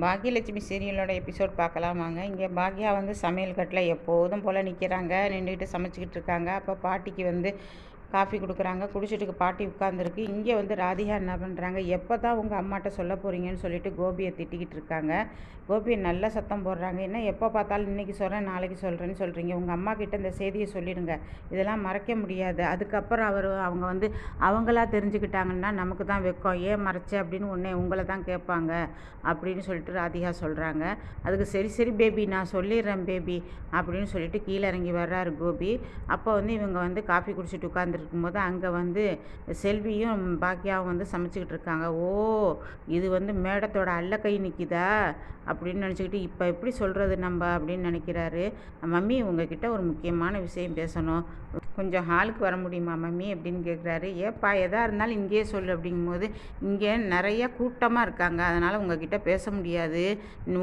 Baakiyalakshmi சீரியலோட episode பார்க்கலாம் வாங்க. இங்கே பாக்யா வந்து சமையல் கட்டில் எப்போதும் போல் நிற்கிறாங்க, நின்றுக்கிட்டு சமைச்சிக்கிட்டு இருக்காங்க. அப்போ பாட்டிக்கு வந்து காஃபி கொடுக்குறாங்க. குடிச்சிட்டு பாட்டி உட்காந்துருக்கு. இங்கே வந்து ராதிகா என்ன பண்ணுறாங்க, எப்போ தான் உங்கள் அம்மாட்ட சொல்ல போகிறீங்கன்னு சொல்லிட்டு கோபியை திட்டிக்கிட்டு இருக்காங்க. கோபியை நல்ல சத்தம் போடுறாங்க. என்ன எப்போ பார்த்தாலும் இன்றைக்கி சொல்கிறேன் நாளைக்கு சொல்கிறேன்னு சொல்கிறீங்க, உங்கள் அம்மா கிட்ட இந்த செய்தியை சொல்லிடுங்க, இதெல்லாம் மறைக்க முடியாது. அதுக்கப்புறம் அவங்க வந்து அவங்களா தெரிஞ்சுக்கிட்டாங்கன்னா நமக்கு தான் வெக்கம், ஏன் மறைச்ச அப்படின்னு உங்களை தான் கேட்பாங்க அப்படின்னு சொல்லிட்டு ராதிகா சொல்கிறாங்க. அதுக்கு சரி சரி பேபி நான் சொல்லிடுறேன் பேபி அப்படின்னு சொல்லிட்டு கீழே இறங்கி வர்றாரு கோபி. அப்போ வந்து இவங்க வந்து காஃபி குடிச்சிட்டு உட்காந்துருக்கும்போது அங்கே வந்து செல்வியும் பாக்கியாவும் வந்து சமைச்சிக்கிட்டு இருக்காங்க. ஓ, இது வந்து மேடத்தோட அல்ல கை நிற்கிதா அப்படின்னு நினச்சிக்கிட்டு இப்போ எப்படி சொல்கிறது நம்ம அப்படின்னு நினைக்கிறாரு. மம்மி உங்ககிட்ட ஒரு முக்கியமான விஷயம் பேசணும், கொஞ்சம் ஹாலுக்கு வர முடியுமா மம்மி அப்படின்னு கேட்குறாரு. ஏப்பா எதாக இருந்தாலும் இங்கேயே சொல்லு அப்படிங்கும்போது, இங்கே நிறைய கூட்டமாக இருக்காங்க, அதனால் உங்ககிட்ட பேச முடியாது,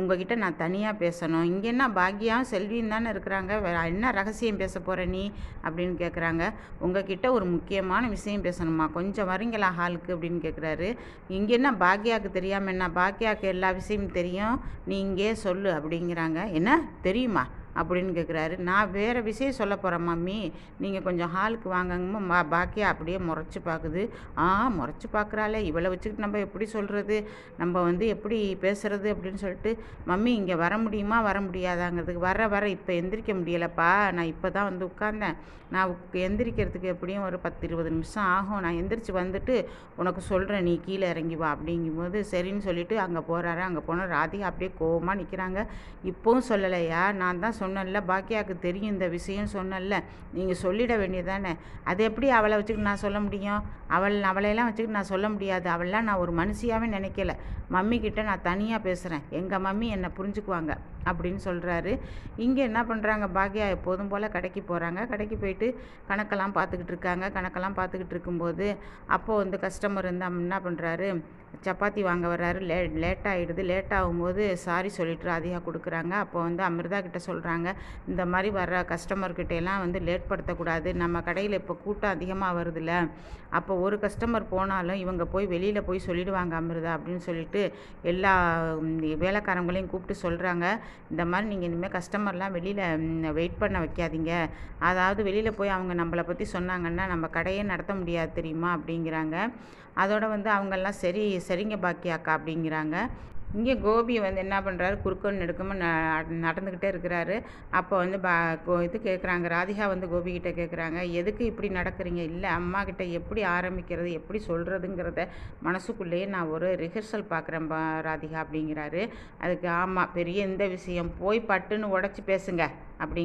உங்ககிட்ட நான் தனியாக பேசணும். இங்கே என்ன பாக்கியாவும் செல்வியும் தானே இருக்கிறாங்க, என்ன ரகசியம் பேச போகிற நீ அப்படின்னு கேட்குறாங்க. உங்ககிட்ட ஒரு முக்கியமான விஷயம் பேசணுமா, கொஞ்சம் வரீங்களா ஹாலுக்கு அப்படின்னு கேட்குறாரு. இங்கே என்ன பாக்கியாவுக்கு தெரியாமல் என்ன, பாக்கியாவுக்கு எல்லா விஷயமும் தெரியும், நீ இங்கே சொல்லு அப்படிங்கிறாங்க. என்ன தெரியுமா அப்படின்னு கேட்குறாரு. நான் வேறு விஷயம் சொல்ல போகிறேன் மம்மி, நீங்கள் கொஞ்சம் ஹாலுக்கு வாங்கங்கம்மா. பாக்கியா அப்படியே முறைச்சி பார்க்குது. முறைச்சி பார்க்குறாளே, இவளை வச்சுக்கிட்டு நம்ம எப்படி சொல்கிறது, நம்ம வந்து எப்படி பேசுகிறது அப்படின்னு சொல்லிட்டு, மம்மி இங்கே வர முடியுமா வர முடியாதாங்கிறதுக்கு, வர இப்போ எந்திரிக்க முடியலைப்பா, நான் இப்போ தான் வந்து உட்கார்ந்தேன், நான் எந்திரிக்கிறதுக்கு எப்படியும் ஒரு 10-20 நிமிஷம் ஆகும், நான் எந்திரிச்சு வந்துட்டு உனக்கு சொல்கிறேன், நீ கீழே இறங்கி வா அப்படிங்கும்போது சரின்னு சொல்லிட்டு அங்கே போகிறாரு. அங்கே போனால் ராதிகா அப்படியே கோவமாக நிற்கிறாங்க. இப்போவும் சொல்லலையா, நான் தான் சொன்னேன்ல பாக்கியாவுக்கு தெரியும் இந்த விஷயம் சொன்னேன்ல, நீங்கள் சொல்லிட வேண்டியதானே, அது எப்படி அவளை வச்சுக்கிட்டு நான் சொல்ல முடியும், அவளையெல்லாம் வச்சுக்கிட்டு நான் சொல்ல முடியாது, அவளெலாம் நான் ஒரு மனுஷியாகவே நினைக்கல, மம்மி கிட்ட நான் தனியாக பேசுகிறேன், எங்கள் மம்மி என்னை புரிஞ்சுக்குவாங்க அப்படின்னு சொல்கிறாரு. இங்கே என்ன பண்ணுறாங்க, பாக்கியா எப்போதும் போல் கடைக்கு போகிறாங்க. கடைக்கு போயிட்டு கணக்கெல்லாம் பார்த்துக்கிட்டு இருக்கும்போது அப்போது வந்து கஸ்டமர் வந்து என்ன பண்ணுறாரு, சப்பாத்தி வாங்க வர்றாரு. லேட் ஆகிடுது. லேட் ஆகும்போது சாரி சொல்லிட்டு ராதிகா கொடுக்குறாங்க. அப்போ வந்து அமிர்தா கிட்ட சொல்கிறாங்க, இந்த மாதிரி வர்ற கஸ்டமர்கிட்டையெல்லாம் வந்து லேட் படுத்தக்கூடாது, நம்ம கடையில் இப்போ கூட்டம் அதிகமாக வருதுல்ல, அப்போ ஒரு கஸ்டமர் போனாலும் இவங்க போய் வெளியில் போய் சொல்லிடுவாங்க அமிர்தா அப்படின்னு சொல்லிட்டு எல்லா வேலைக்காரங்களையும் கூப்பிட்டு சொல்கிறாங்க. இந்த மாதிரி நீங்கள் இனிமேல் கஸ்டமர்லாம் வெளியில் வெயிட் பண்ண வைக்காதீங்க, அதாவது வெளியில் போய் அவங்க நம்மளை பற்றி சொன்னாங்கன்னா நம்ம கடையே நடத்த முடியாது தெரியுமா அப்படிங்கிறாங்க. அதோட வந்து அவங்கெல்லாம் சரிங்க பாக்கியாக்கா அப்படிங்கிறாங்க. இங்கே கோபி வந்து என்ன பண்ணுறாரு, குறுக்கொன்று நெடுக்காமல் நடந்துக்கிட்டே இருக்கிறாரு. அப்போ வந்து இது கேட்குறாங்க, ராதிகா வந்து கோபிக்கிட்ட கேட்குறாங்க, எதுக்கு இப்படி நடக்கிறீங்க, இல்லை அம்மா கிட்ட எப்படி ஆரம்பிக்கிறது எப்படி சொல்கிறதுங்கிறத மனசுக்குள்ளேயே நான் ஒரு ரிஹர்சல் பார்க்குறேன் ராதிகா அப்படிங்கிறாரு. அதுக்கு ஆமாம் பெரிய இந்த விஷயம், போய் பட்டுன்னு உடச்சி பேசுங்க அப்படிங்கிற